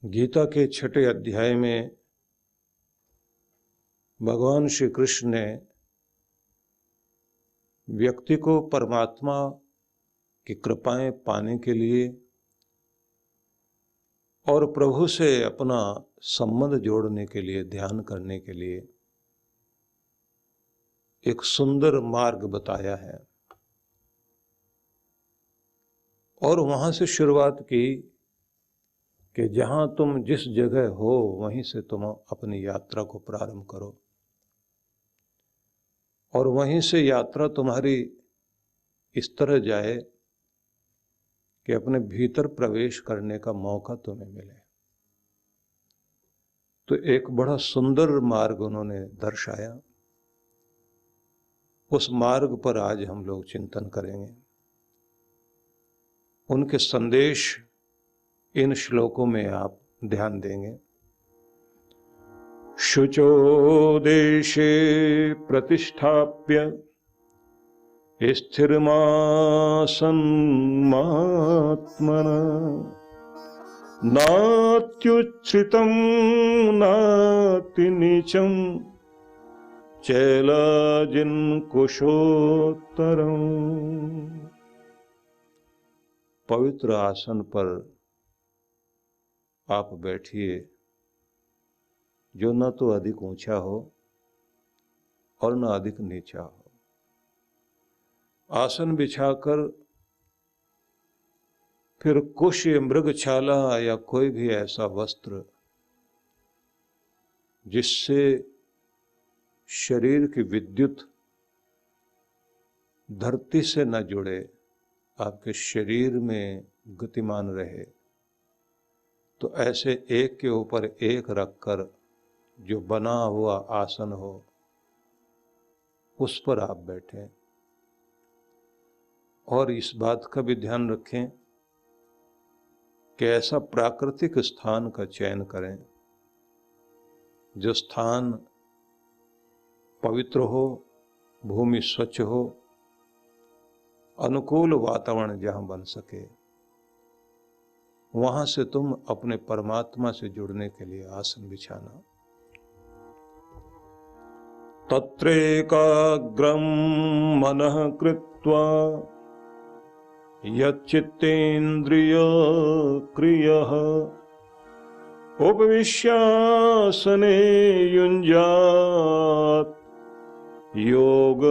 गीता के छठे अध्याय में भगवान श्री कृष्ण ने व्यक्ति को परमात्मा की कृपाएं पाने के लिए और प्रभु से अपना संबंध जोड़ने के लिए, ध्यान करने के लिए एक सुंदर मार्ग बताया है। और वहां से शुरुआत की कि जहां तुम जिस जगह हो वहीं से तुम अपनी यात्रा को प्रारंभ करो और वहीं से यात्रा तुम्हारी इस तरह जाए कि अपने भीतर प्रवेश करने का मौका तुम्हें मिले। तो एक बड़ा सुंदर मार्ग उन्होंने दर्शाया। उस मार्ग पर आज हम लोग चिंतन करेंगे। उनके संदेश इन श्लोकों में आप ध्यान देंगे। शुचो देशे प्रतिष्ठाप्य स्थिरमासन्मात्मना नात्युच्छ्रितं नातिनीचं चैलाजिन्कुशोत्तरम्। पवित्र आसन पर आप बैठिए जो न तो अधिक ऊंचा हो और न अधिक नीचा हो। आसन बिछाकर फिर कुश या मृगछाला या कोई भी ऐसा वस्त्र जिससे शरीर की विद्युत धरती से न जुड़े, आपके शरीर में गतिमान रहे, तो ऐसे एक के ऊपर एक रखकर जो बना हुआ आसन हो उस पर आप बैठें। और इस बात का भी ध्यान रखें कि ऐसा प्राकृतिक स्थान का चयन करें जो स्थान पवित्र हो, भूमि स्वच्छ हो, अनुकूल वातावरण जहां बन सके, वहां से तुम अपने परमात्मा से जुड़ने के लिए आसन बिछाना। तत्रैकाग्रं मनः कृत्वा यच्चित्तेन्द्रियक्रियः उपविश्यासने युञ्जात् योगमात्मविशुद्धये।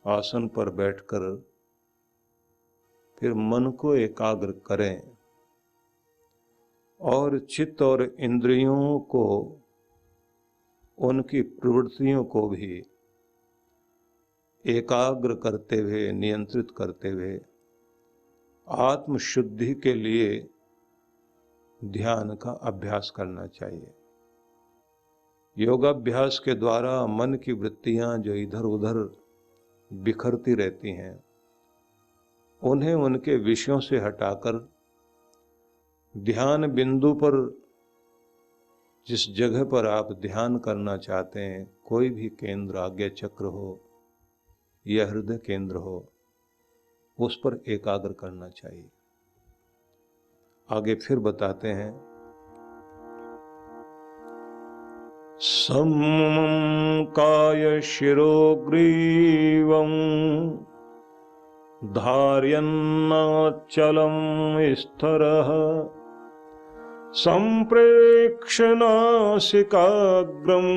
आसन पर बैठकर फिर मन को एकाग्र करें और चित्त और इंद्रियों को, उनकी प्रवृत्तियों को भी एकाग्र करते हुए, नियंत्रित करते हुए आत्मशुद्धि के लिए ध्यान का अभ्यास करना चाहिए। योगाभ्यास के द्वारा मन की वृत्तियां जो इधर उधर बिखरती रहती हैं, उन्हें उनके विषयों से हटाकर ध्यान बिंदु पर, जिस जगह पर आप ध्यान करना चाहते हैं, कोई भी केंद्र, आज्ञा चक्र हो या हृदय केंद्र हो, उस पर एकाग्र करना चाहिए। आगे फिर बताते हैं, समं काय शिरोग्रीवं धारयन्नचलं स्थिरः संप्रेक्ष्य नासिकाग्रं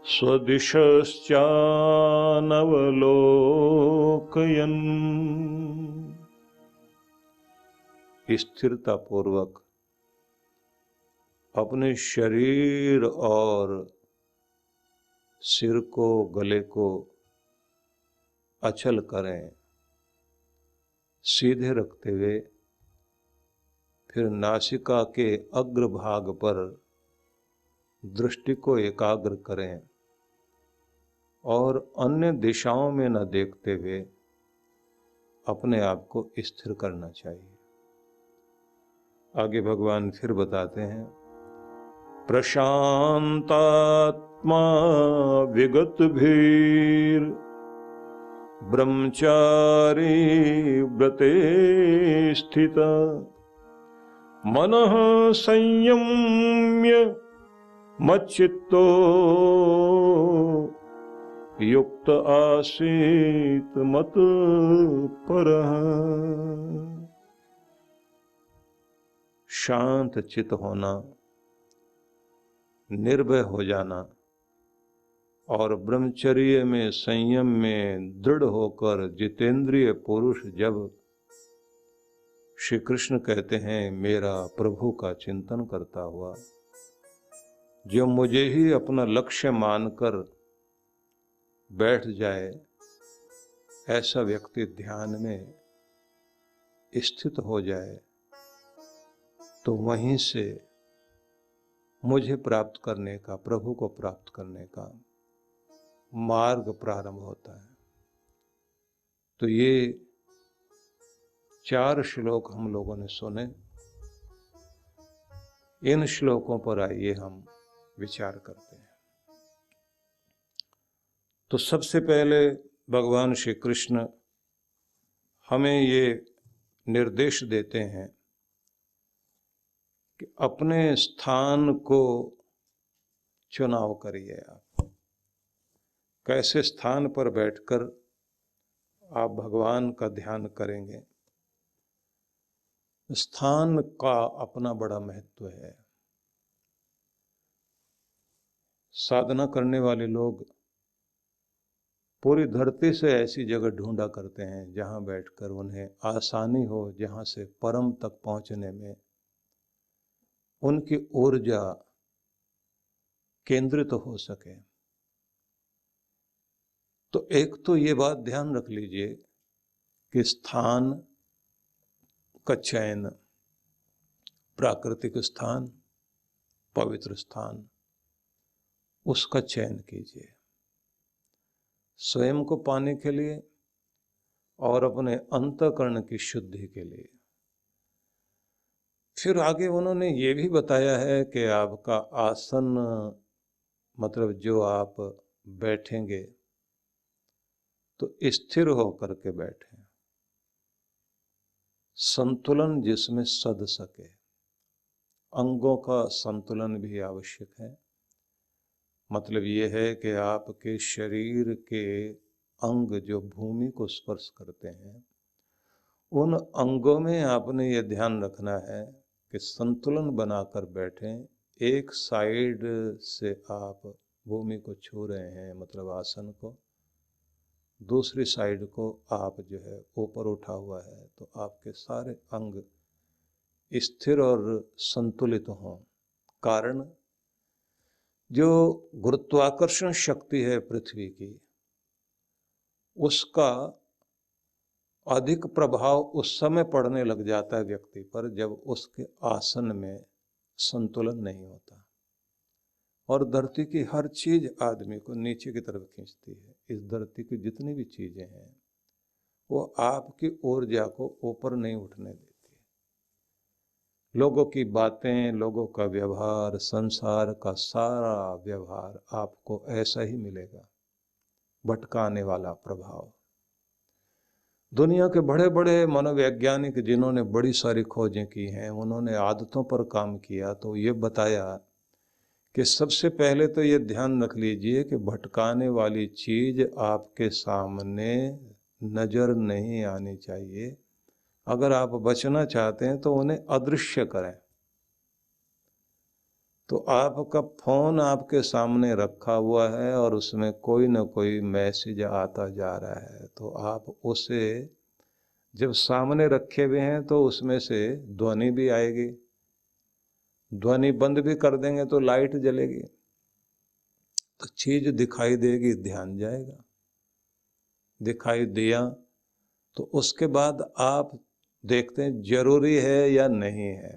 स्वदिशश्चानवलोकयन्। स्थिरता पूर्वक अपने शरीर और सिर को, गले को अचल करें, सीधे रखते हुए फिर नासिका के अग्रभाग पर दृष्टि को एकाग्र करें और अन्य दिशाओं में न देखते हुए अपने आप को स्थिर करना चाहिए। आगे भगवान फिर बताते हैं, प्रशांतात्मा विगतभीर ब्रह्मचारी व्रते स्थित मनः संयम्य मच्चित्तो युक्त आसीत मत परः। शांत चित होना, निर्भय हो जाना और ब्रह्मचर्य में, संयम में दृढ़ होकर जितेंद्रिय पुरुष जब श्री कृष्ण कहते हैं मेरा प्रभु का चिंतन करता हुआ, जो मुझे ही अपना लक्ष्य मानकर बैठ जाए, ऐसा व्यक्ति ध्यान में स्थित हो जाए, तो वहीं से मुझे प्राप्त करने का, प्रभु को प्राप्त करने का मार्ग प्रारंभ होता है। तो ये 4 श्लोक हम लोगों ने सुने। इन श्लोकों पर आइए हम विचार करते हैं। तो सबसे पहले भगवान श्री कृष्ण हमें ये निर्देश देते हैं कि अपने स्थान को चुनाव करिए। आप कैसे स्थान पर बैठकर आप भगवान का ध्यान करेंगे। स्थान का अपना बड़ा महत्व है। साधना करने वाले लोग पूरी धरती से ऐसी जगह ढूंढा करते हैं जहां बैठकर उन्हें आसानी हो, जहां से परम तक पहुंचने में उनकी ऊर्जा केंद्रित हो सके। तो एक तो ये बात ध्यान रख लीजिए कि स्थान का चयन, प्राकृतिक स्थान, पवित्र स्थान, उसका चयन कीजिए स्वयं को पाने के लिए और अपने अंतःकरण की शुद्धि के लिए। फिर आगे उन्होंने ये भी बताया है कि आपका आसन, मतलब जो आप बैठेंगे तो स्थिर होकर के बैठें, संतुलन जिसमें सध सके। अंगों का संतुलन भी आवश्यक है। मतलब ये है कि आपके शरीर के अंग जो भूमि को स्पर्श करते हैं, उन अंगों में आपने ये ध्यान रखना है कि संतुलन बनाकर बैठें। एक साइड से आप भूमि को छू रहे हैं, मतलब आसन को, दूसरी साइड को आप जो है ऊपर उठा हुआ है, तो आपके सारे अंग स्थिर और संतुलित हों। कारण जो गुरुत्वाकर्षण शक्ति है पृथ्वी की, उसका अधिक प्रभाव उस समय पड़ने लग जाता है व्यक्ति पर जब उसके आसन में संतुलन नहीं होता, और धरती की हर चीज आदमी को नीचे की तरफ खींचती है। इस धरती की जितनी भी चीजें हैं वो आपकी ऊर्जा को ऊपर नहीं उठने देती। लोगों की बातें, लोगों का व्यवहार, संसार का सारा व्यवहार आपको ऐसा ही मिलेगा, भटकाने वाला प्रभाव। दुनिया के बड़े बड़े मनोवैज्ञानिक जिन्होंने बड़ी सारी खोजें की हैं, उन्होंने आदतों पर काम किया, तो ये बताया कि सबसे पहले तो ये ध्यान रख लीजिए कि भटकाने वाली चीज आपके सामने नजर नहीं आनी चाहिए। अगर आप बचना चाहते हैं तो उन्हें अदृश्य करें। तो आपका फोन आपके सामने रखा हुआ है और उसमें कोई ना कोई मैसेज आता जा रहा है, तो आप उसे जब सामने रखे हुए हैं तो उसमें से ध्वनि भी आएगी, ध्वनि बंद भी कर देंगे तो लाइट जलेगी, तो चीज दिखाई देगी, ध्यान जाएगा। दिखाई दिया तो उसके बाद आप देखते हैं जरूरी है या नहीं है।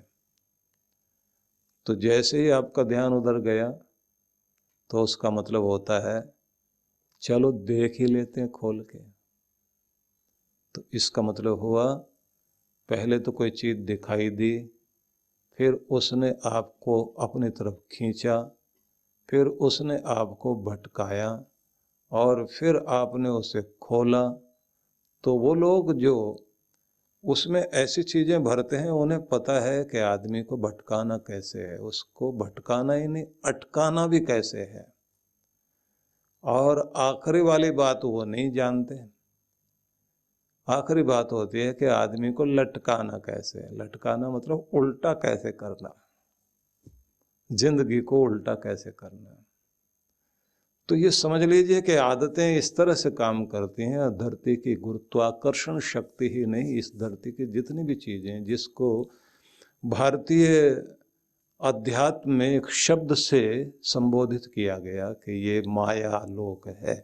तो जैसे ही आपका ध्यान उधर गया तो उसका मतलब होता है चलो देख ही लेते हैं खोल के। तो इसका मतलब हुआ पहले तो कोई चीज दिखाई दी, फिर उसने आपको अपनी तरफ खींचा, फिर उसने आपको भटकाया, और फिर आपने उसे खोला तो वो लोग जो उसमें ऐसी चीजें भरते हैं, उन्हें पता है कि आदमी को भटकाना कैसे है, उसको भटकाना ही नहीं अटकाना भी कैसे है। और आखिरी वाली बात वो नहीं जानते। आखिरी बात होती है कि आदमी को लटकाना कैसे है। लटकाना मतलब उल्टा कैसे करना, जिंदगी को उल्टा कैसे करना। तो ये समझ लीजिए कि आदतें इस तरह से काम करती हैं। धरती की गुरुत्वाकर्षण शक्ति ही नहीं, इस धरती की जितनी भी चीजें, जिसको भारतीय अध्यात्म में एक शब्द से संबोधित किया गया कि ये माया लोक है।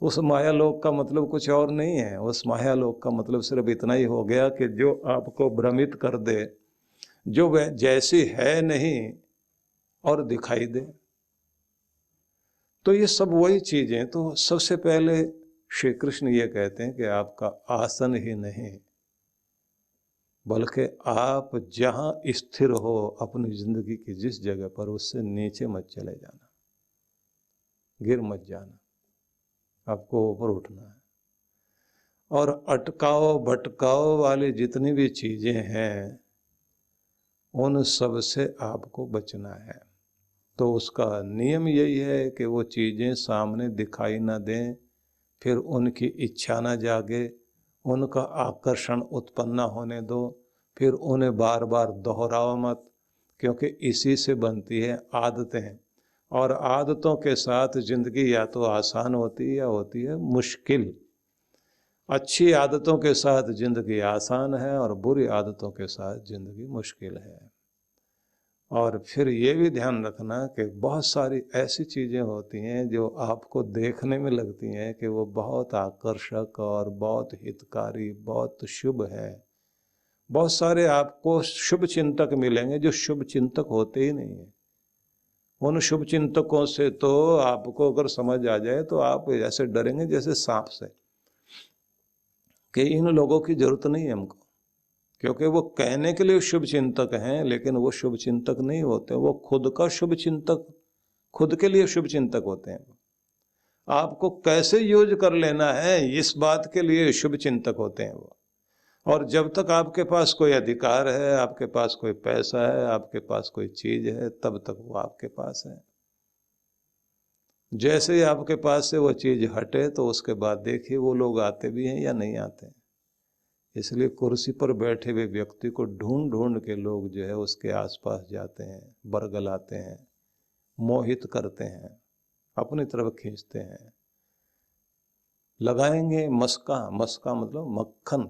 उस माया लोक का मतलब कुछ और नहीं है। उस माया लोक का मतलब सिर्फ इतना ही हो गया कि जो आपको भ्रमित कर दे, जो वह जैसी है नहीं और दिखाई दे। तो ये सब वही चीजें। तो सबसे पहले श्री कृष्ण ये कहते हैं कि आपका आसन ही नहीं, बल्कि आप जहां स्थिर हो अपनी जिंदगी की जिस जगह पर, उससे नीचे मत चले जाना, गिर मत जाना, आपको ऊपर उठना है। और अटकाओ भटकाओ वाली जितनी भी चीजें हैं, उन सब से आपको बचना है। तो उसका नियम यही है कि वो चीजें सामने दिखाई ना दें, फिर उनकी इच्छा ना जागे, उनका आकर्षण उत्पन्न ना होने दो, फिर उन्हें बार बार दोहराओ मत, क्योंकि इसी से बनती है आदतें। और आदतों के साथ जिंदगी या तो आसान होती है या होती है मुश्किल। अच्छी आदतों के साथ जिंदगी आसान है और बुरी आदतों के साथ जिंदगी मुश्किल है। और फिर ये भी ध्यान रखना कि बहुत सारी ऐसी चीज़ें होती हैं जो आपको देखने में लगती हैं कि वो बहुत आकर्षक और बहुत हितकारी, बहुत शुभ है। बहुत सारे आपको शुभ चिंतक मिलेंगे जो शुभ चिंतक होते ही नहीं हैं। उन शुभ चिंतकों से तो आपको अगर समझ आ जाए तो आप ऐसे डरेंगे जैसे सांप से, कि इन लोगों की जरूरत नहीं है हमको। क्योंकि वो कहने के लिए शुभ चिंतक हैं, लेकिन वो शुभ चिंतक नहीं होते। वो खुद का शुभ चिंतक, खुद के लिए शुभ चिंतक होते हैं। आपको कैसे यूज कर लेना है, इस बात के लिए शुभ चिंतक होते हैं वो। और जब तक आपके पास कोई अधिकार है, आपके पास कोई पैसा है, आपके पास कोई चीज है, तब तक वो आपके पास है। जैसे ही आपके पास से वो चीज हटे तो उसके बाद देखिए वो लोग आते भी हैं या नहीं आते। इसलिए कुर्सी पर बैठे हुए व्यक्ति को ढूंढ ढूंढ के लोग जो है उसके आसपास जाते हैं, बरगलाते हैं, मोहित करते हैं, अपनी तरफ खींचते हैं। लगाएंगे मस्का, मस्का मतलब मक्खन,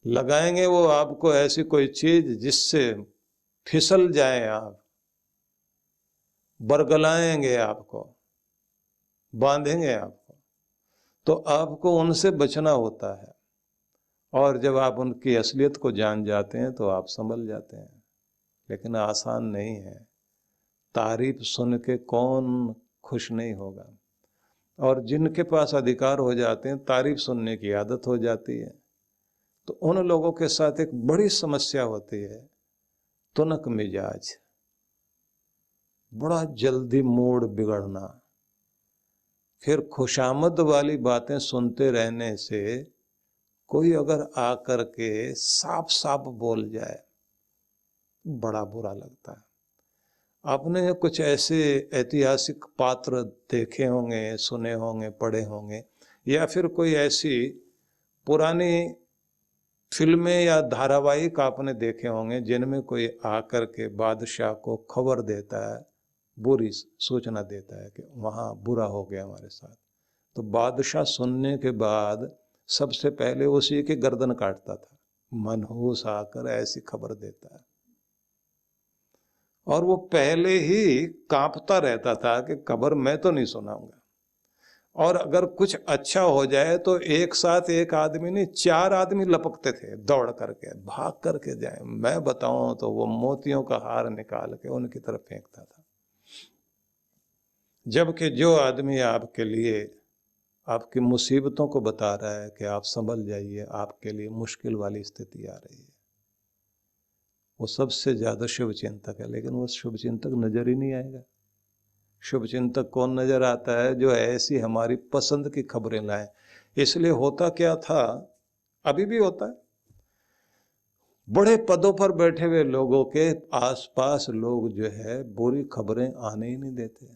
लगाएंगे वो आपको ऐसी कोई चीज जिससे फिसल जाए आप, बरगलाएंगे आपको, बांधेंगे आपको। तो आपको उनसे बचना होता है। और जब आप उनकी असलियत को जान जाते हैं तो आप संभल जाते हैं। लेकिन आसान नहीं है। तारीफ सुन के कौन खुश नहीं होगा। और जिनके पास अधिकार हो जाते हैं, तारीफ सुनने की आदत हो जाती है, तो उन लोगों के साथ एक बड़ी समस्या होती है, तुनक मिजाज, बड़ा जल्दी मूड बिगड़ना। फिर खुशामद वाली बातें सुनते रहने से कोई अगर आकर के साफ साफ बोल जाए, बड़ा बुरा लगता है। आपने कुछ ऐसे ऐतिहासिक पात्र देखे होंगे, सुने होंगे, पढ़े होंगे, या फिर कोई ऐसी पुरानी फिल्में या धारावाहिक आपने देखे होंगे जिनमें कोई आकर के बादशाह को खबर देता है, बुरी सूचना देता है कि वहाँ बुरा हो गया हमारे साथ। तो बादशाह सुनने के बाद सबसे पहले उसी की गर्दन काटता था। मनहूस आकर ऐसी खबर देता है, और वो पहले ही कांपता रहता था कि खबर मैं तो नहीं सुनाऊंगा। और अगर कुछ अच्छा हो जाए तो एक साथ एक आदमी नहीं, 4 आदमी लपकते थे, दौड़ करके भाग करके जाए। मैं बताऊं तो वो मोतियों का हार निकाल के उनकी तरफ फेंकता था। जबकि जो आदमी आपके लिए आपकी मुसीबतों को बता रहा है कि आप संभल जाइए, आपके लिए मुश्किल वाली स्थिति आ रही है, वो सबसे ज्यादा शुभ चिंतक है। लेकिन वो शुभ चिंतक नजर ही नहीं आएगा। शुभ चिंतक कौन नजर आता है? जो ऐसी हमारी पसंद की खबरें लाए। इसलिए होता क्या था, अभी भी होता है, बड़े पदों पर बैठे हुए लोगों के आसपास लोग जो है बुरी खबरें आने ही नहीं देते।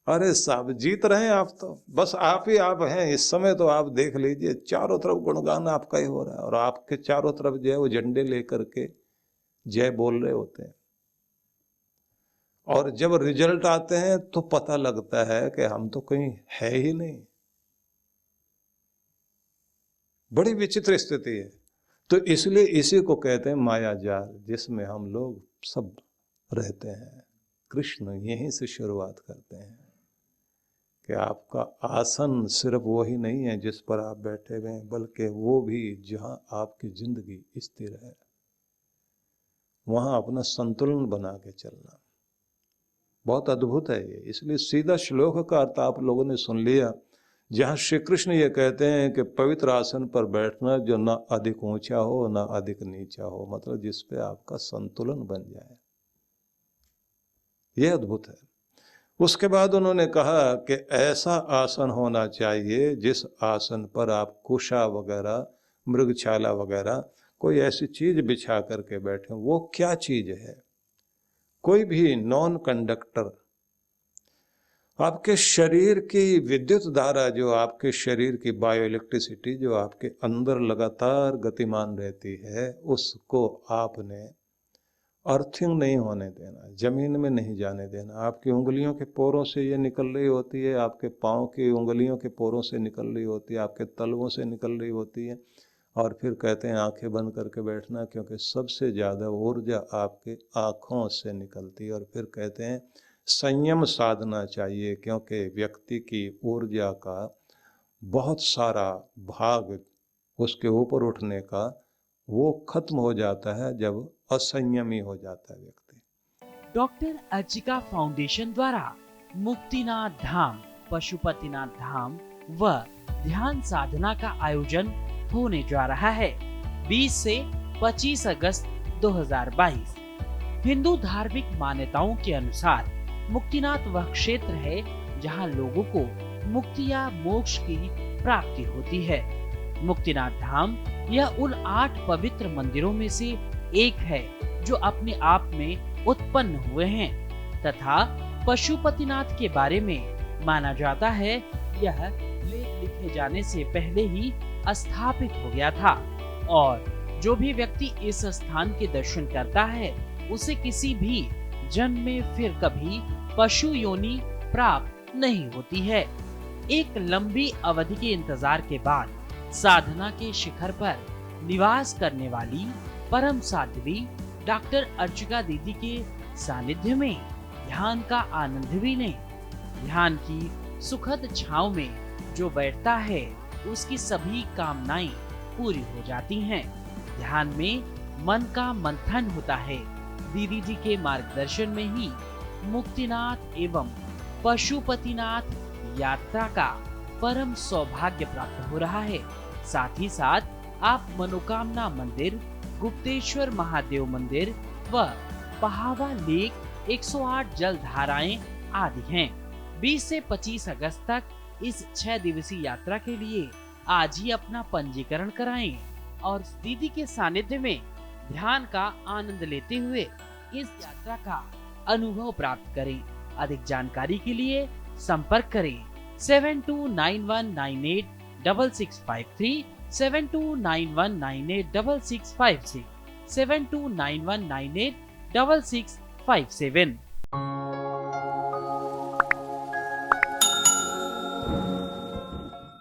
अरे साहब जीत रहे हैं आप, तो बस आप ही आप हैं इस समय, तो आप देख लीजिए चारों तरफ गुणगान आपका ही हो रहा है और आपके चारों तरफ जो है वो झंडे लेकर के जय बोल रहे होते हैं। और जब रिजल्ट आते हैं तो पता लगता है कि हम तो कहीं है ही नहीं। बड़ी विचित्र स्थिति है। तो इसलिए इसी को कहते हैं माया जाल, जिसमें हम लोग सब रहते हैं। कृष्ण यहीं से शुरुआत करते हैं कि आपका आसन सिर्फ वही नहीं है जिस पर आप बैठे हुए हैं, बल्कि वो भी जहां आपकी जिंदगी स्थिर है, वहां अपना संतुलन बना के चलना। बहुत अद्भुत है ये। इसलिए सीधा श्लोक का अर्थ आप लोगों ने सुन लिया, जहाँ श्री कृष्ण ये कहते हैं कि पवित्र आसन पर बैठना जो ना अधिक ऊंचा हो ना अधिक नीचा हो, मतलब जिस पे आपका संतुलन बन जाए, ये अद्भुत है। उसके बाद उन्होंने कहा कि ऐसा आसन होना चाहिए जिस आसन पर आप कुशा वगैरह, मृगछाला वगैरह कोई ऐसी चीज बिछा करके बैठे। वो क्या चीज है? कोई भी नॉन कंडक्टर, आपके शरीर की विद्युत धारा, जो आपके शरीर की बायो इलेक्ट्रिसिटी जो आपके अंदर लगातार गतिमान रहती है, उसको आपने अर्थिंग नहीं होने देना, जमीन में नहीं जाने देना। आपकी उंगलियों के पोरों से ये निकल रही होती है, आपके पाँव की उंगलियों के पोरों से निकल रही होती है, आपके तलवों से निकल रही होती है। और फिर कहते हैं आंखें बंद करके बैठना, क्योंकि सबसे ज़्यादा ऊर्जा आपके आँखों से निकलती है। और फिर कहते हैं संयम साधना चाहिए, क्योंकि व्यक्ति की ऊर्जा का बहुत सारा भाग उसके ऊपर उठने का वो खत्म हो जाता है जब असंयमी हो जाता है व्यक्ति। डॉक्टर अर्चिका फाउंडेशन द्वारा मुक्तिनाथ धाम, पशुपतिनाथ धाम व ध्यान साधना का आयोजन होने जा रहा है 20 से 25 अगस्त 2022। हिंदू धार्मिक मान्यताओं के अनुसार मुक्तिनाथ वह क्षेत्र है जहां लोगों को मुक्ति या मोक्ष की प्राप्ति होती है। मुक्तिनाथ धाम यह उन 8 पवित्र मंदिरों में से एक है जो अपने आप में उत्पन्न हुए हैं, तथा पशुपतिनाथ के बारे में माना जाता है यह लेख लिखे जाने से पहले ही स्थापित हो गया था और जो भी व्यक्ति इस स्थान के दर्शन करता है उसे किसी भी जन्म में फिर कभी पशु योनि प्राप्त नहीं होती है। एक लंबी अवधि के इंतजार के बाद साधना के शिखर पर निवास करने वाली परम साध्वी डॉक्टर अर्चिका दीदी के सानिध्य में ध्यान का आनंद भी लें। ध्यान की सुखद छांव में जो बैठता है उसकी सभी कामनाएं पूरी हो जाती हैं। ध्यान में मन का मंथन होता है। दीदी जी के मार्गदर्शन में ही मुक्तिनाथ एवं पशुपतिनाथ यात्रा का परम सौभाग्य प्राप्त हो रहा है। साथ ही साथ आप मनोकामना मंदिर, गुप्तेश्वर महादेव मंदिर व पहावा लेक 108 जल धाराएं आदि हैं। 20 से 25 अगस्त तक इस 6 दिवसीय यात्रा के लिए आज ही अपना पंजीकरण कराएं और दीदी के सानिध्य में ध्यान का आनंद लेते हुए इस यात्रा का अनुभव प्राप्त करें। अधिक जानकारी के लिए संपर्क करें 7291986653, 7291986656, 7291986657।